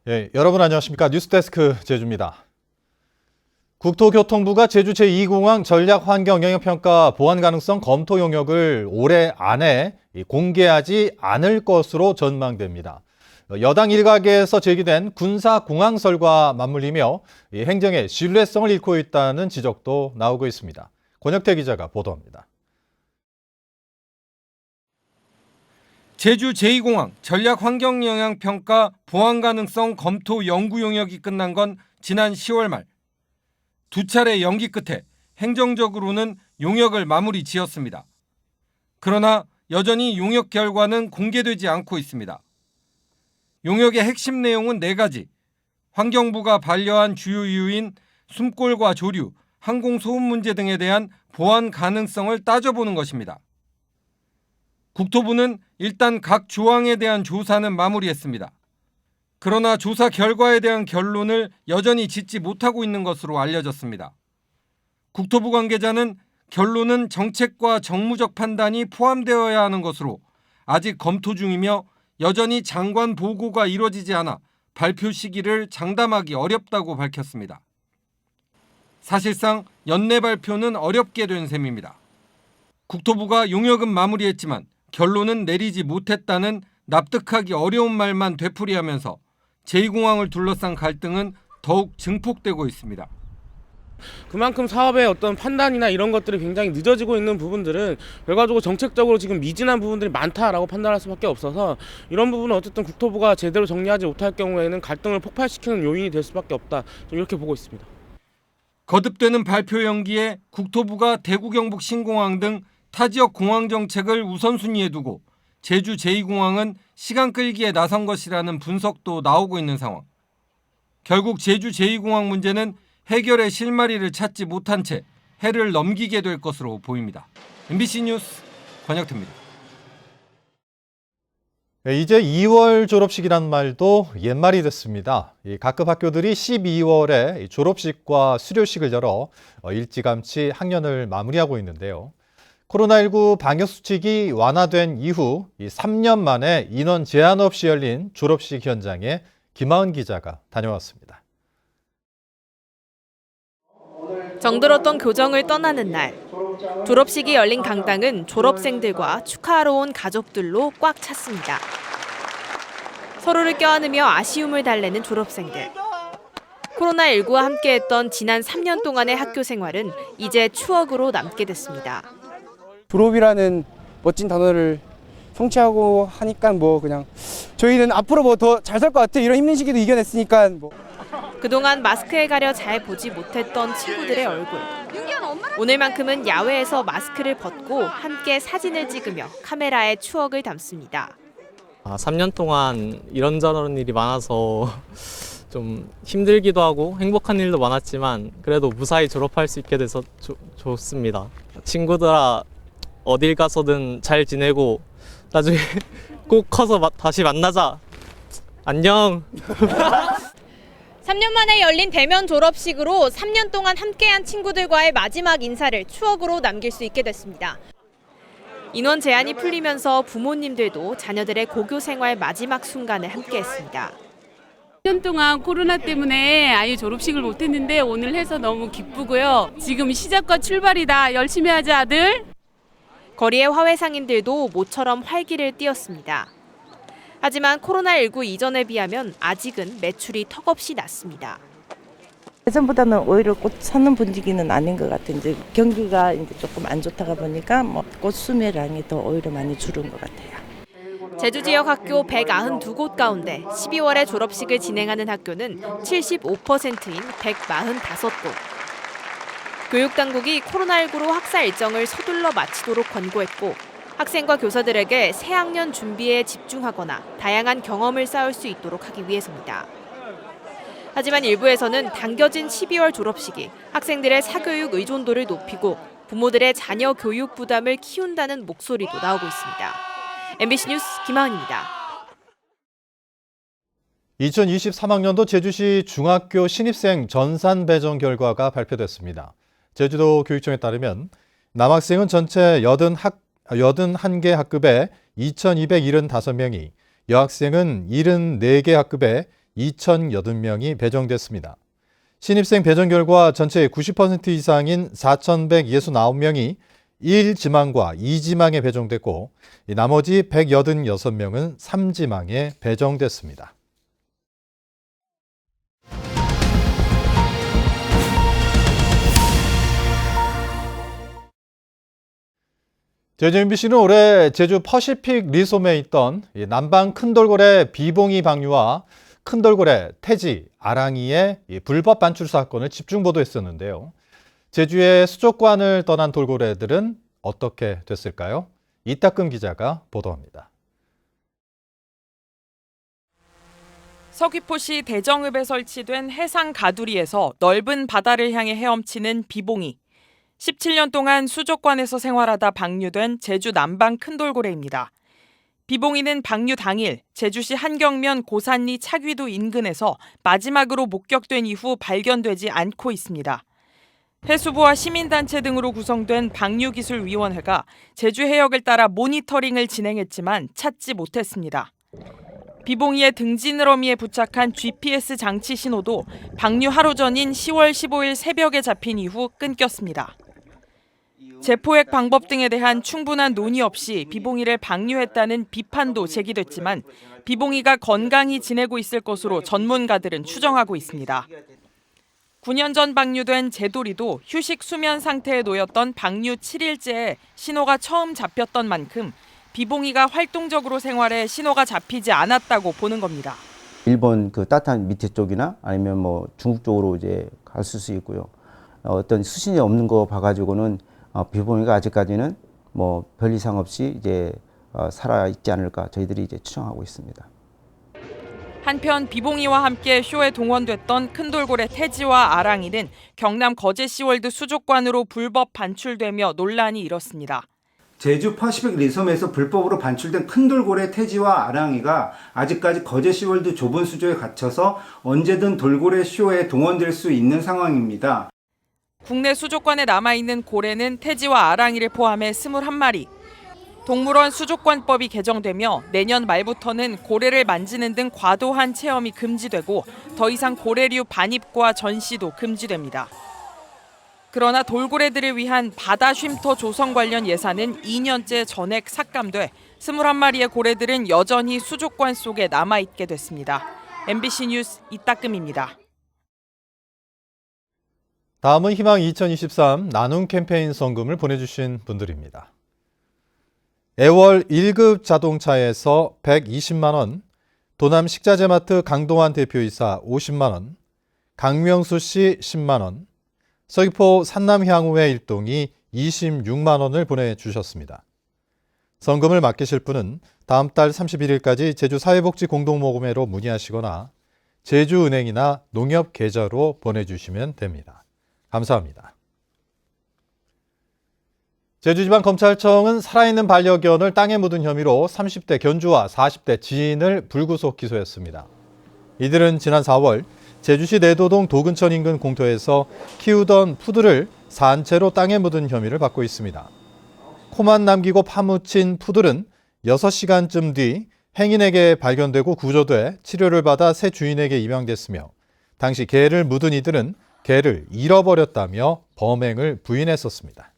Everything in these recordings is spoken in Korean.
예, 여러분 안녕하십니까? 뉴스데스크 제주입니다. 국토교통부가 제주 제2공항 전략환경영향평가 보완 가능성 검토 용역을 올해 안에 공개하지 않을 것으로 전망됩니다. 여당 일각에서 제기된 군사공항설과 맞물리며 행정의 신뢰성을 잃고 있다는 지적도 나오고 있습니다. 권혁태 기자가 보도합니다. 제주 제2공항 전략환경영향평가 보완 가능성 검토 연구 용역이 끝난 건 지난 10월 말. 두 차례 연기 끝에 행정적으로는 용역을 마무리 지었습니다. 그러나 여전히 용역 결과는 공개되지 않고 있습니다. 용역의 핵심 내용은 4가지. 환경부가 반려한 주요 이유인 숨골과 조류, 항공소음 문제 등에 대한 보완 가능성을 따져보는 것입니다. 국토부는 일단 각 조항에 대한 조사는 마무리했습니다. 그러나 조사 결과에 대한 결론을 여전히 짓지 못하고 있는 것으로 알려졌습니다. 국토부 관계자는 결론은 정책과 정무적 판단이 포함되어야 하는 것으로 아직 검토 중이며 여전히 장관 보고가 이루어지지 않아 발표 시기를 장담하기 어렵다고 밝혔습니다. 사실상 연내 발표는 어렵게 된 셈입니다. 국토부가 용역은 마무리했지만 결론은 내리지 못했다는 납득하기 어려운 말만 되풀이하면서 제2공항을 둘러싼 갈등은 더욱 증폭되고 있습니다. 그만큼 사업의 어떤 판단이나 이런 것들이 굉장히 늦어지고 있는 부분들은 결과적으로 정책적으로 지금 미진한 부분들이 많다라고 판단할 수밖에 없어서 이런 부분은 어쨌든 국토부가 제대로 정리하지 못할 경우에는 갈등을 폭발시키는 요인이 될 수밖에 없다. 좀 이렇게 보고 있습니다. 거듭되는 발표 연기에 국토부가 대구 경북 신공항 등 타 지역 공항 정책을 우선순위에 두고 제주 제2공항은 시간 끌기에 나선 것이라는 분석도 나오고 있는 상황. 결국 제주 제2공항 문제는 해결의 실마리를 찾지 못한 채 해를 넘기게 될 것으로 보입니다. MBC 뉴스 권혁태입니다. 이제 2월 졸업식이란 말도 옛말이 됐습니다. 각급 학교들이 12월에 졸업식과 수료식을 열어 일찌감치 학년을 마무리하고 있는데요. 코로나19 방역수칙이 완화된 이후 3년 만에 인원 제한 없이 열린 졸업식 현장에 김하은 기자가 다녀왔습니다. 정들었던 교정을 떠나는 날, 졸업식이 열린 강당은 졸업생들과 축하하러 온 가족들로 꽉 찼습니다. 서로를 껴안으며 아쉬움을 달래는 졸업생들. 코로나19와 함께했던 지난 3년 동안의 학교 생활은 이제 추억으로 남게 됐습니다. 졸업이라는 멋진 단어를 성취하고 하니까 뭐 그냥 저희는 앞으로 뭐 더 잘 살 것 같아요. 이런 힘든 시기도 이겨냈으니까 뭐. 그동안 마스크에 가려 잘 보지 못했던 친구들의 얼굴. 오늘만큼은 야외에서 마스크를 벗고 함께 사진을 찍으며 카메라에 추억을 담습니다. 3년 동안 이런저런 일이 많아서 좀 힘들기도 하고 행복한 일도 많았지만 그래도 무사히 졸업할 수 있게 돼서 좋습니다. 친구들아 어딜 가서든 잘 지내고 나중에 꼭 커서 다시 만나자. 안녕. 3년 만에 열린 대면 졸업식으로 3년 동안 함께한 친구들과의 마지막 인사를 추억으로 남길 수 있게 됐습니다. 인원 제한이 풀리면서 부모님들도 자녀들의 고교 생활 마지막 순간을 함께했습니다. 1년 동안 코로나 때문에 아이 졸업식을 못했는데 오늘 해서 너무 기쁘고요. 지금 시작과 출발이다. 열심히 하자 아들. 거리의 화훼상인들도 모처럼 활기를 띄웠습니다. 하지만 코로나19 이전에 비하면 아직은 매출이 턱없이 낮습니다. 예전보다는 오히려 꽃 사는 분위기는 아닌 것 같아요. 이제 경기가 이제 조금 안 좋다가 보니까 꽃 수매량이 더 오히려 많이 줄은 것 같아요. 제주 지역 학교 192곳 가운데 12월에 졸업식을 진행하는 학교는 75%인 145곳. 교육당국이 코로나19로 학사 일정을 서둘러 마치도록 권고했고 학생과 교사들에게 새학년 준비에 집중하거나 다양한 경험을 쌓을 수 있도록 하기 위해서입니다. 하지만 일부에서는 당겨진 12월 졸업식이 학생들의 사교육 의존도를 높이고 부모들의 자녀 교육 부담을 키운다는 목소리도 나오고 있습니다. MBC 뉴스 김하은입니다. 2023학년도 제주시 중학교 신입생 전산 배정 결과가 발표됐습니다. 제주도 교육청에 따르면 남학생은 전체 81개 학급에 2,275명이, 여학생은 74개 학급에 2,080명이 배정됐습니다. 신입생 배정 결과 전체의 90% 이상인 4,169명이 1지망과 2지망에 배정됐고 나머지 186명은 3지망에 배정됐습니다. 제주 MBC는 올해 제주 퍼시픽 리솜에 있던 남방 큰돌고래 비봉이 방류와 큰돌고래 태지, 아랑이의 불법 반출 사건을 집중 보도했었는데요. 제주의 수족관을 떠난 돌고래들은 어떻게 됐을까요? 이따금 기자가 보도합니다. 서귀포시 대정읍에 설치된 해상 가두리에서 넓은 바다를 향해 헤엄치는 비봉이. 17년 동안 수족관에서 생활하다 방류된 제주 남방 큰돌고래입니다. 비봉이는 방류 당일 제주시 한경면 고산리 차귀도 인근에서 마지막으로 목격된 이후 발견되지 않고 있습니다. 해수부와 시민단체 등으로 구성된 방류기술위원회가 제주 해역을 따라 모니터링을 진행했지만 찾지 못했습니다. 비봉이의 등지느러미에 부착한 GPS 장치 신호도 방류 하루 전인 10월 15일 새벽에 잡힌 이후 끊겼습니다. 재포획 방법 등에 대한 충분한 논의 없이 비봉이를 방류했다는 비판도 제기됐지만 비봉이가 건강히 지내고 있을 것으로 전문가들은 추정하고 있습니다. 9년 전 방류된 제도리도 휴식 수면 상태에 놓였던 방류 7일째에 신호가 처음 잡혔던 만큼 비봉이가 활동적으로 생활해 신호가 잡히지 않았다고 보는 겁니다. 일본 그 따뜻한 밑에 쪽이나 아니면 뭐 중국 쪽으로 이제 갔을 수 있고요. 어떤 수신이 없는 거 봐가지고는 비봉이가 아직까지는 뭐 별 이상 없이 이제 살아 있지 않을까 저희들이 이제 추정하고 있습니다. 한편 비봉이와 함께 쇼에 동원됐던 큰돌고래 태지와 아랑이는 경남 거제시월드 수족관으로 불법 반출되며 논란이 일었습니다. 제주 퍼시픽 리솜에서 불법으로 반출된 큰돌고래 태지와 아랑이가 아직까지 거제시월드 좁은 수조에 갇혀서 언제든 돌고래 쇼에 동원될 수 있는 상황입니다. 국내 수족관에 남아있는 고래는 태지와 아랑이를 포함해 21마리. 동물원 수족관법이 개정되며 내년 말부터는 고래를 만지는 등 과도한 체험이 금지되고 더 이상 고래류 반입과 전시도 금지됩니다. 그러나 돌고래들을 위한 바다 쉼터 조성 관련 예산은 2년째 전액 삭감돼 21마리의 고래들은 여전히 수족관 속에 남아있게 됐습니다. MBC 뉴스 이따금입니다. 다음은 희망 2023 나눔 캠페인 성금을 보내주신 분들입니다. 애월 1급 자동차에서 120만 원, 도남 식자재마트 강동환 대표이사 50만 원, 강명수 씨 10만 원, 서귀포 산남향후회 일동이 26만 원을 보내주셨습니다. 성금을 맡기실 분은 다음 달 31일까지 제주사회복지공동모금회로 문의하시거나 제주은행이나 농협계좌로 보내주시면 됩니다. 감사합니다. 제주지방검찰청은 살아있는 반려견을 땅에 묻은 혐의로 30대 견주와 40대 지인을 불구속 기소했습니다. 이들은 지난 4월 제주시 내도동 도근천 인근 공터에서 키우던 푸들을 산채로 땅에 묻은 혐의를 받고 있습니다. 코만 남기고 파묻힌 푸들은 6시간쯤 뒤 행인에게 발견되고 구조돼 치료를 받아 새 주인에게 입양됐으며 당시 개를 묻은 이들은 개를 잃어버렸다며 범행을 부인했었습니다.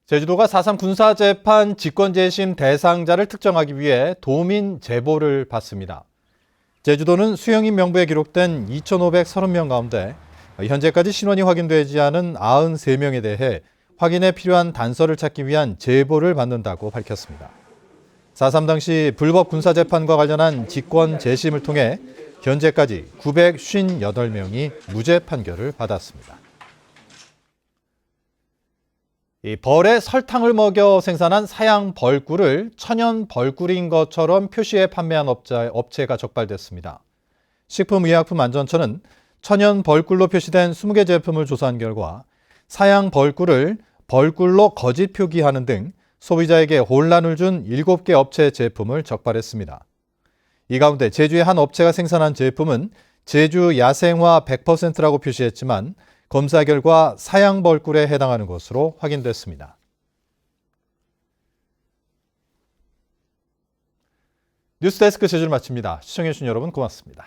제주도가 4.3 군사재판 직권재심 대상자를 특정하기 위해 도민 제보를 받습니다. 제주도는 수영인 명부에 기록된 2,530명 가운데 현재까지 신원이 확인되지 않은 93명에 대해 확인에 필요한 단서를 찾기 위한 제보를 받는다고 밝혔습니다. 4.3 당시 불법 군사재판과 관련한 직권재심을 통해 현재까지 958명이 무죄 판결을 받았습니다. 이 벌에 설탕을 먹여 생산한 사양 벌꿀을 천연 벌꿀인 것처럼 표시해 판매한 업체가 적발됐습니다. 식품의약품안전처는 천연 벌꿀로 표시된 20개 제품을 조사한 결과 사양 벌꿀을 벌꿀로 거짓 표기하는 등 소비자에게 혼란을 준 7개 업체 제품을 적발했습니다. 이 가운데 제주의 한 업체가 생산한 제품은 제주 야생화 100%라고 표시했지만 검사 결과 사양 벌꿀에 해당하는 것으로 확인됐습니다. 뉴스데스크 제주를 마칩니다. 시청해주신 여러분 고맙습니다.